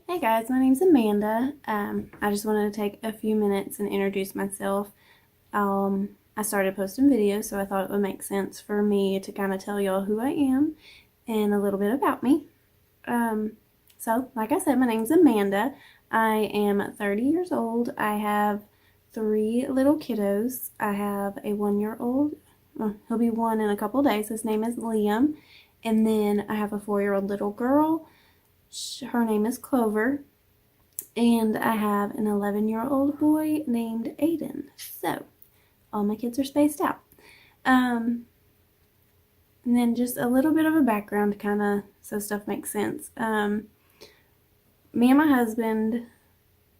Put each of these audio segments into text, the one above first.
Hey guys, my name's Amanda. I just wanted to take a few minutes and introduce myself. I started posting videos, so I thought it would make sense for me to kind of tell y'all who I am and a little bit about me. So, like I said, my name's Amanda. I am 30 years old. I have 3 little kiddos. I have a 1-year-old. He'll be 1 in a couple days. His name is Liam. And then I have a 4-year-old little girl. Her name is Clover, and I have an 11-year-old boy named Aiden. So, all my kids are spaced out. And then just a little bit of a background, kind of, so stuff makes sense. Me and my husband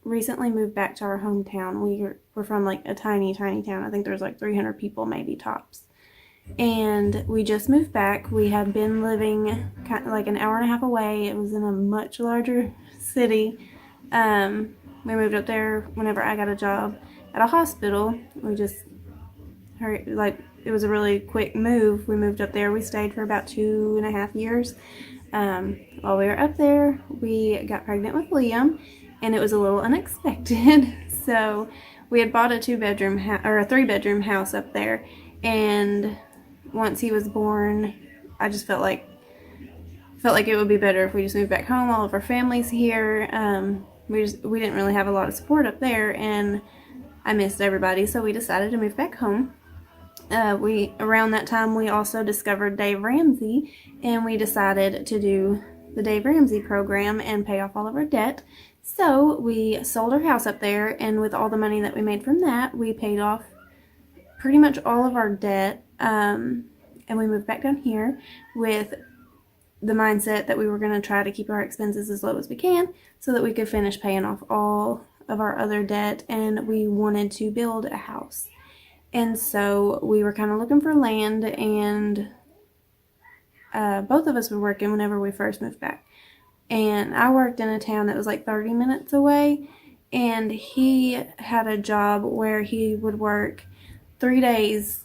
recently moved back to our hometown. We're from like a tiny town. I think there's like 300 people, maybe tops. And we just moved back. We had been living kind of like an hour and a half away. It was in a much larger city. We moved up there whenever I got a job at a hospital. We just heard, like, it was a really quick move. We moved up there. We stayed for about 2.5 years. While we were up there, we got pregnant with Liam, and it was a little unexpected. So we had bought a 3-bedroom house up there, and once he was born, I just felt like it would be better if we just moved back home. All of our family's here. We didn't really have a lot of support up there, and I missed everybody, so we decided to move back home. Around that time, we also discovered Dave Ramsey, and we decided to do the Dave Ramsey program and pay off all of our debt. So we sold our house up there, and with all the money that we made from that, we paid off pretty much all of our debt, and we moved back down here with the mindset that we were going to try to keep our expenses as low as we can so that we could finish paying off all of our other debt, and we wanted to build a house. And so we were kind of looking for land, and both of us were working whenever we first moved back. And I worked in a town that was like 30 minutes away, and he had a job where he would work 3 days,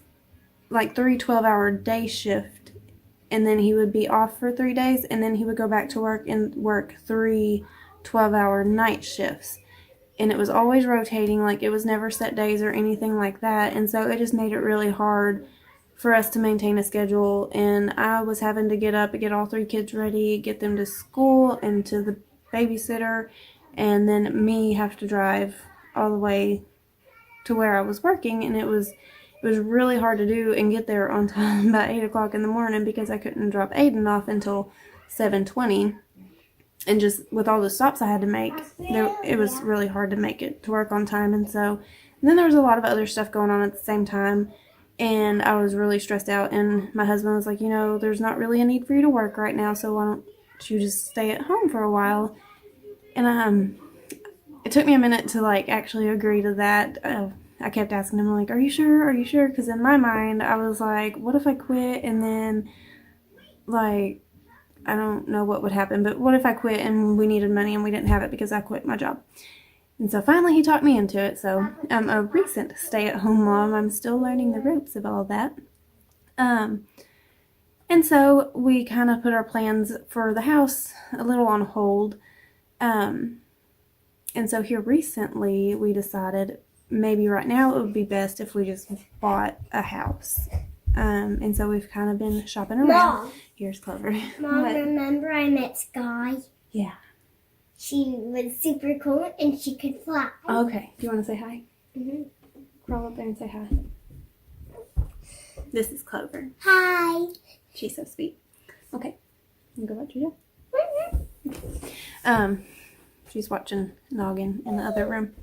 like 3 12-hour day shift, and then he would be off for 3 days, and then he would go back to work and work 3 12-hour night shifts. And it was always rotating, like it was never set days or anything like that, and so it just made it really hard for us to maintain a schedule. And I was having to get up and get all 3 kids ready, get them to school and to the babysitter, and then me have to drive all the way to where I was working, and it was really hard to do and get there on time by 8 o'clock in the morning because I couldn't drop Aiden off until 7:20. And just with all the stops I had to make, it was really hard to make it to work on time. And then there was a lot of other stuff going on at the same time, and I was really stressed out. And my husband was like, there's not really a need for you to work right now, so why don't you just stay at home for a while? And it took me a minute to like actually agree to that. I kept asking him, like, are you sure? Are you sure? Because in my mind, I was like, what if I quit and then, like, I don't know what would happen, but what if I quit and we needed money and we didn't have it because I quit my job? And so finally he talked me into it. So I'm a recent stay-at-home mom. I'm still learning the ropes of all that. And so we kind of put our plans for the house a little on hold. And so here recently we decided maybe right now it would be best if we just bought a house. And so we've kind of been shopping around. Mom. Here's Clover. Mom, What? remember I met Sky? Yeah. She was super cool and she could fly. Okay. Do you want to say hi? Mm-hmm. Crawl up there and say hi. This is Clover. Hi. She's so sweet. Okay. You go watch your Mm-hmm. She's watching Noggin in the other room.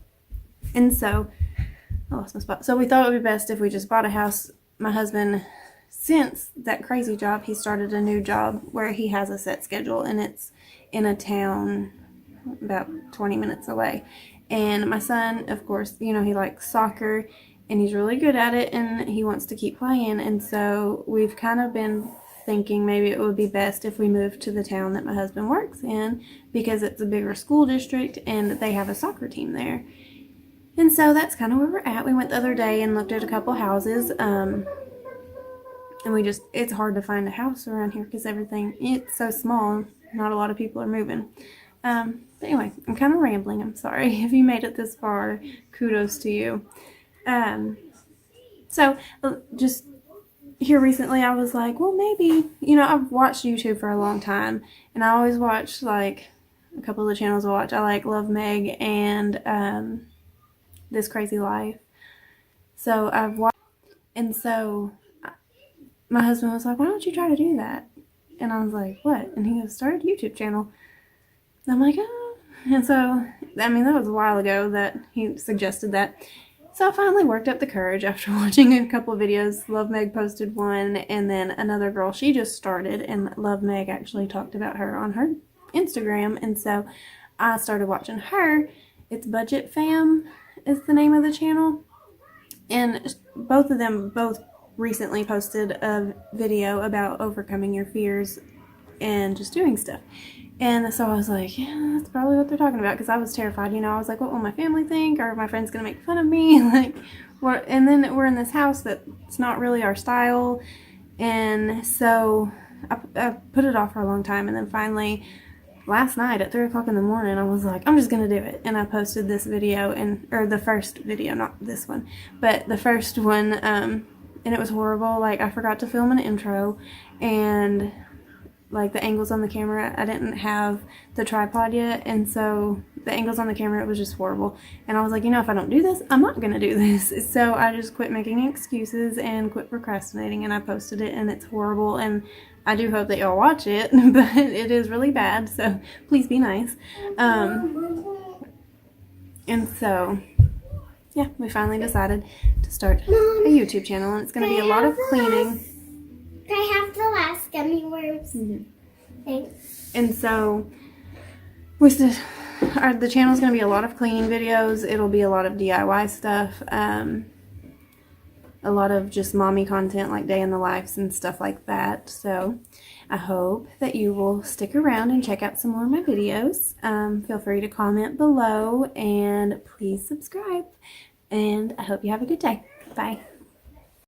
And so, I lost my spot. So we thought it would be best if we just bought a house. My husband, since that crazy job, he started a new job where he has a set schedule, and it's in a town about 20 minutes away. And my son, of course, he likes soccer, and he's really good at it, and he wants to keep playing. And so we've kind of been thinking maybe it would be best if we moved to the town that my husband works in because it's a bigger school district, and they have a soccer team there. And so that's kind of where we're at. We went the other day and looked at a couple houses, and it's hard to find a house around here because it's so small, not a lot of people are moving. But anyway, I'm kind of rambling. I'm sorry. If you made it this far, kudos to you. So just here recently I was like, well, maybe, I've watched YouTube for a long time, and I always watch like a couple of the channels I watch. I like Love Meg and This Crazy Life. So I've watched, and so my husband was like, why don't you try to do that? And I was like, what? And he goes, start a YouTube channel. And I'm like, oh. And so, I mean, that was a while ago that he suggested that. So I finally worked up the courage after watching a couple of videos. Love Meg posted one, and then another girl, she just started, and Love Meg actually talked about her on her Instagram, and so I started watching her. It's Budget Fam is the name of the channel, and both of them recently posted a video about overcoming your fears and just doing stuff. And so I was like, yeah, that's probably what they're talking about, because I was terrified. I was like, what will my family think? Or my friends gonna make fun of me? And then we're in this house that's not really our style. And so I put it off for a long time. And then finally, last night at 3 o'clock in the morning, I was like, I'm just gonna do it. And I posted this video, or the first video, not this one, but the first one, and it was horrible. Like, I forgot to film an intro, and like the angles on the camera, I didn't have the tripod yet, and so the angles on the camera, it was just horrible. And I was like, if I don't do this, I'm not gonna do this. So I just quit making excuses and quit procrastinating, and I posted it, and it's horrible. And I do hope that y'all watch it, but it is really bad, so please be nice. And so yeah, we finally decided to start a YouTube channel, and it's gonna be a lot of cleaning. I have the last gummy worms. Mm-hmm. Thanks. And so the channel's going to be a lot of cleaning videos. It'll be a lot of DIY stuff. A lot of just mommy content, like day in the lives and stuff like that. So I hope that you will stick around and check out some more of my videos. Feel free to comment below, and please subscribe. And I hope you have a good day. Bye.